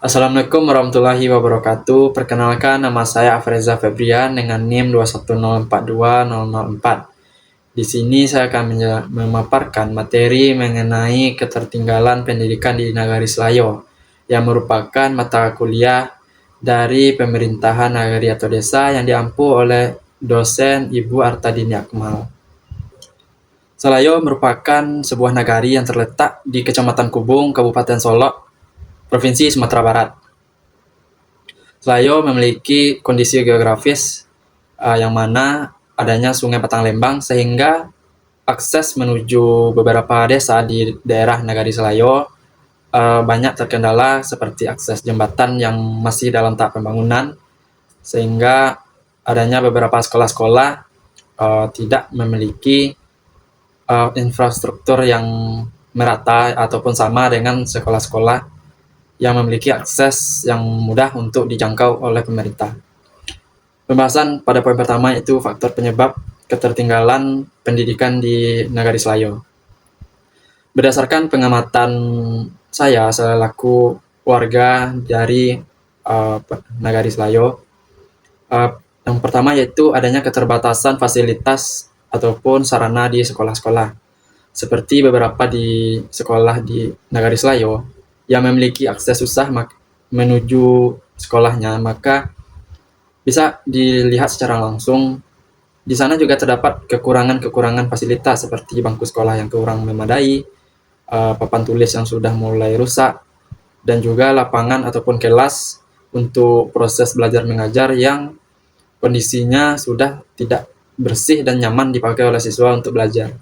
Assalamualaikum warahmatullahi wabarakatuh. Perkenalkan, nama saya Afreza Febrian dengan NIM 210420004. Di sini saya akan memaparkan materi mengenai ketertinggalan pendidikan di Nagari Selayo yang merupakan mata kuliah dari pemerintahan nagari atau desa yang diampu oleh dosen Ibu Artadini Akmal. Selayo merupakan sebuah nagari yang terletak di Kecamatan Kubung, Kabupaten Solok, Provinsi Sumatera Barat. Selayo memiliki kondisi geografis yang mana adanya Sungai Batang Lembang sehingga akses menuju beberapa desa di daerah Nagari Selayo banyak terkendala seperti akses jembatan yang masih dalam tahap pembangunan, sehingga adanya beberapa sekolah-sekolah tidak memiliki infrastruktur yang merata ataupun sama dengan sekolah-sekolah yang memiliki akses yang mudah untuk dijangkau oleh pemerintah. Pembahasan pada poin pertama yaitu faktor penyebab ketertinggalan pendidikan di Nagari Selayo. Berdasarkan pengamatan saya selaku warga dari Nagari Selayo, yang pertama yaitu adanya keterbatasan fasilitas ataupun sarana di sekolah-sekolah. Seperti beberapa di sekolah di Nagari Selayo yang memiliki akses susah menuju sekolahnya, maka bisa dilihat secara langsung di sana juga terdapat kekurangan-kekurangan fasilitas seperti bangku sekolah yang kurang memadai, papan tulis yang sudah mulai rusak, dan juga lapangan ataupun kelas untuk proses belajar mengajar yang kondisinya sudah tidak bersih dan nyaman dipakai oleh siswa untuk belajar.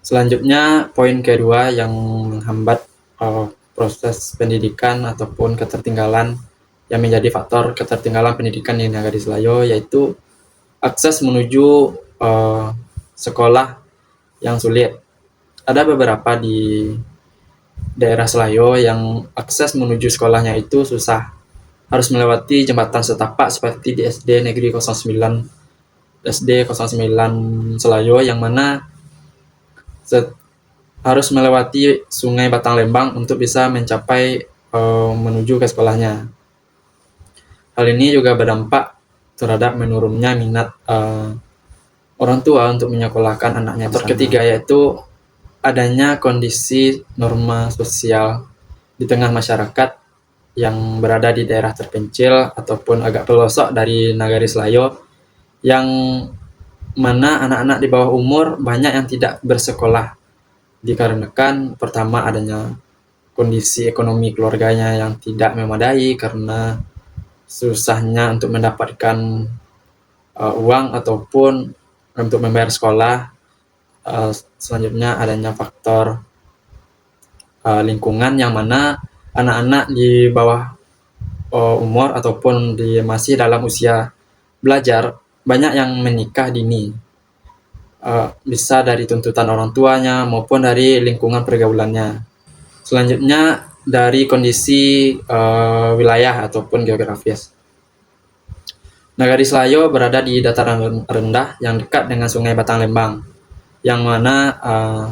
Selanjutnya, poin kedua yang menghambat proses pendidikan ataupun ketertinggalan yang menjadi faktor ketertinggalan pendidikan di Nagari Selayo yaitu akses menuju sekolah yang sulit. Ada beberapa di daerah Selayo yang akses menuju sekolahnya itu susah. Harus melewati jembatan setapak seperti di SD Negeri 09 Selayo yang mana harus melewati Sungai Batang Lembang untuk bisa mencapai menuju ke sekolahnya. Hal ini juga berdampak terhadap menurunnya minat orang tua untuk menyekolahkan anaknya. Faktor ketiga yaitu adanya kondisi norma sosial di tengah masyarakat yang berada di daerah terpencil ataupun agak pelosok dari Nagari Selayo, yang mana anak-anak di bawah umur banyak yang tidak bersekolah dikarenakan pertama adanya kondisi ekonomi keluarganya yang tidak memadai karena susahnya untuk mendapatkan uang ataupun untuk membayar sekolah. Selanjutnya adanya faktor lingkungan yang mana anak-anak di bawah umur ataupun masih dalam usia belajar banyak yang menikah dini. Bisa dari tuntutan orang tuanya maupun dari lingkungan pergaulannya. Selanjutnya dari kondisi wilayah ataupun geografis. Nagari Selayo berada di dataran rendah yang dekat dengan Sungai Batang Lembang, yang mana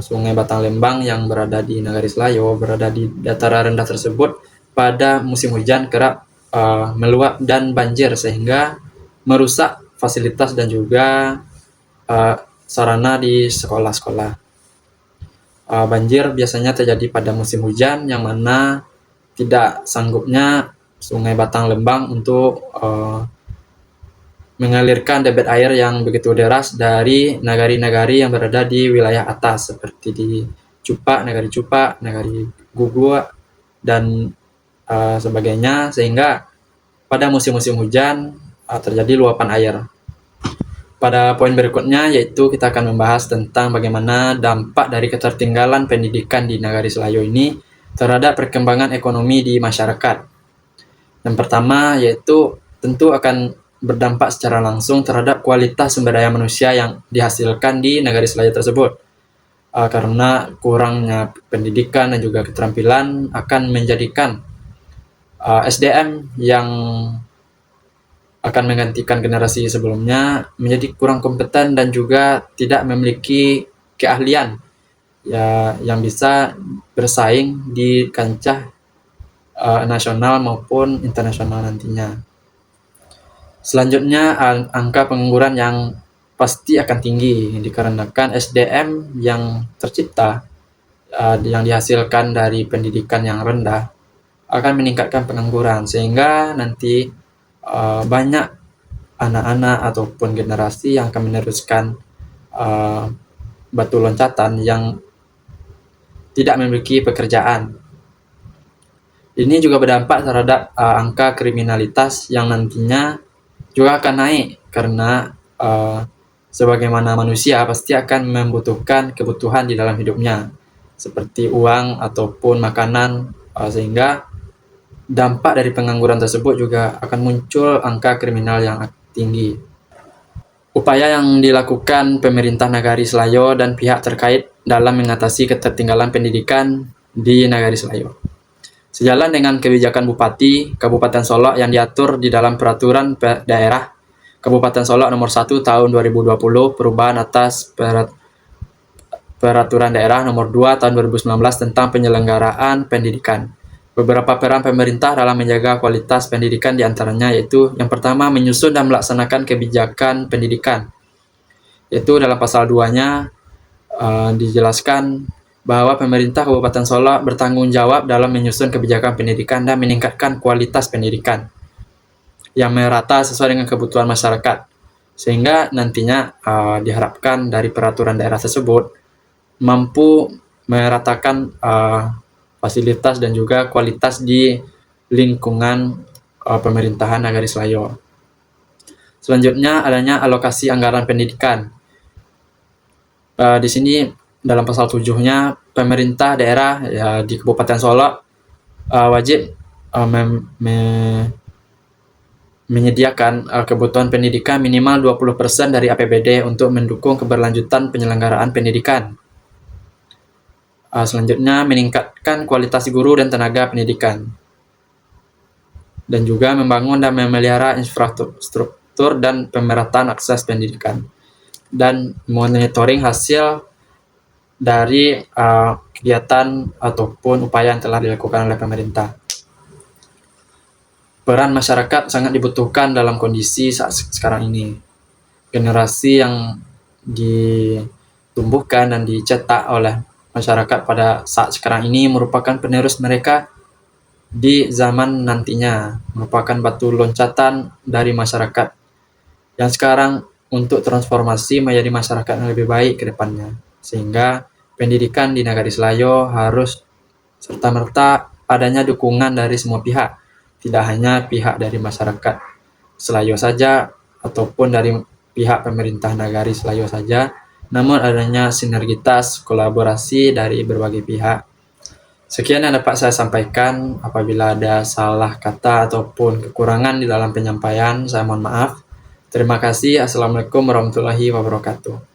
Sungai Batang Lembang yang berada di Nagari Selayo berada di dataran rendah tersebut pada musim hujan kerap meluap dan banjir sehingga merusak fasilitas dan juga sarana di sekolah-sekolah. Banjir biasanya terjadi pada musim hujan yang mana tidak sanggupnya Sungai Batang Lembang untuk mengalirkan debit air yang begitu deras dari nagari-nagari yang berada di wilayah atas seperti di Cupak, Nagari Cupak, Nagari Gugua, dan sebagainya, sehingga pada musim-musim hujan terjadi luapan air. Pada poin berikutnya yaitu kita akan membahas tentang bagaimana dampak dari ketertinggalan pendidikan di Nagari Selayo ini terhadap perkembangan ekonomi di masyarakat. Yang pertama yaitu tentu akan berdampak secara langsung terhadap kualitas sumber daya manusia yang dihasilkan di Nagari Selayo tersebut. Karena kurangnya pendidikan dan juga keterampilan akan menjadikan SDM yang akan menggantikan generasi sebelumnya menjadi kurang kompeten dan juga tidak memiliki keahlian ya yang bisa bersaing di kancah nasional maupun internasional nantinya. Selanjutnya, angka pengangguran yang pasti akan tinggi dikarenakan SDM yang tercipta yang dihasilkan dari pendidikan yang rendah akan meningkatkan pengangguran, sehingga nanti banyak anak-anak ataupun generasi yang akan meneruskan batu loncatan yang tidak memiliki pekerjaan. Ini juga berdampak terhadap angka kriminalitas yang nantinya juga akan naik karena sebagaimana manusia pasti akan membutuhkan kebutuhan di dalam hidupnya seperti uang ataupun makanan, sehingga dampak dari pengangguran tersebut juga akan muncul angka kriminal yang tinggi. Upaya yang dilakukan pemerintah Nagari Selayo dan pihak terkait dalam mengatasi ketertinggalan pendidikan di Nagari Selayo. Sejalan dengan kebijakan Bupati Kabupaten Solok yang diatur di dalam Peraturan Daerah Kabupaten Solok Nomor 1 Tahun 2020 perubahan atas Peraturan Daerah Nomor 2 Tahun 2019 tentang penyelenggaraan pendidikan. Beberapa peran pemerintah dalam menjaga kualitas pendidikan diantaranya yaitu yang pertama, menyusun dan melaksanakan kebijakan pendidikan. Yaitu dalam pasal 2-nya dijelaskan bahwa pemerintah Kabupaten Solok bertanggung jawab dalam menyusun kebijakan pendidikan dan meningkatkan kualitas pendidikan yang merata sesuai dengan kebutuhan masyarakat. Sehingga nantinya diharapkan dari peraturan daerah tersebut mampu meratakan fasilitas dan juga kualitas di lingkungan pemerintahan Nagari Selayo. Selanjutnya adanya alokasi anggaran pendidikan. Di sini dalam pasal 7-nya pemerintah daerah di Kabupaten Solok wajib menyediakan kebutuhan pendidikan minimal 20% dari APBD untuk mendukung keberlanjutan penyelenggaraan pendidikan. Selanjutnya, meningkatkan kualitas guru dan tenaga pendidikan. Dan juga membangun dan memelihara infrastruktur dan pemerataan akses pendidikan. Dan monitoring hasil dari kegiatan ataupun upaya yang telah dilakukan oleh pemerintah. Peran masyarakat sangat dibutuhkan dalam kondisi saat sekarang ini. Generasi yang ditumbuhkan dan dicetak oleh masyarakat pada saat sekarang ini merupakan penerus mereka di zaman nantinya, merupakan batu loncatan dari masyarakat yang sekarang untuk transformasi menjadi masyarakat yang lebih baik ke depannya. Sehingga pendidikan di Nagari Selayo harus serta-merta adanya dukungan dari semua pihak, tidak hanya pihak dari masyarakat Selayo saja ataupun dari pihak pemerintah Nagari Selayo saja, namun adanya sinergitas kolaborasi dari berbagai pihak. Sekian yang dapat saya sampaikan. Apabila ada salah kata ataupun kekurangan di dalam penyampaian, saya mohon maaf. Terima kasih. Assalamualaikum warahmatullahi wabarakatuh.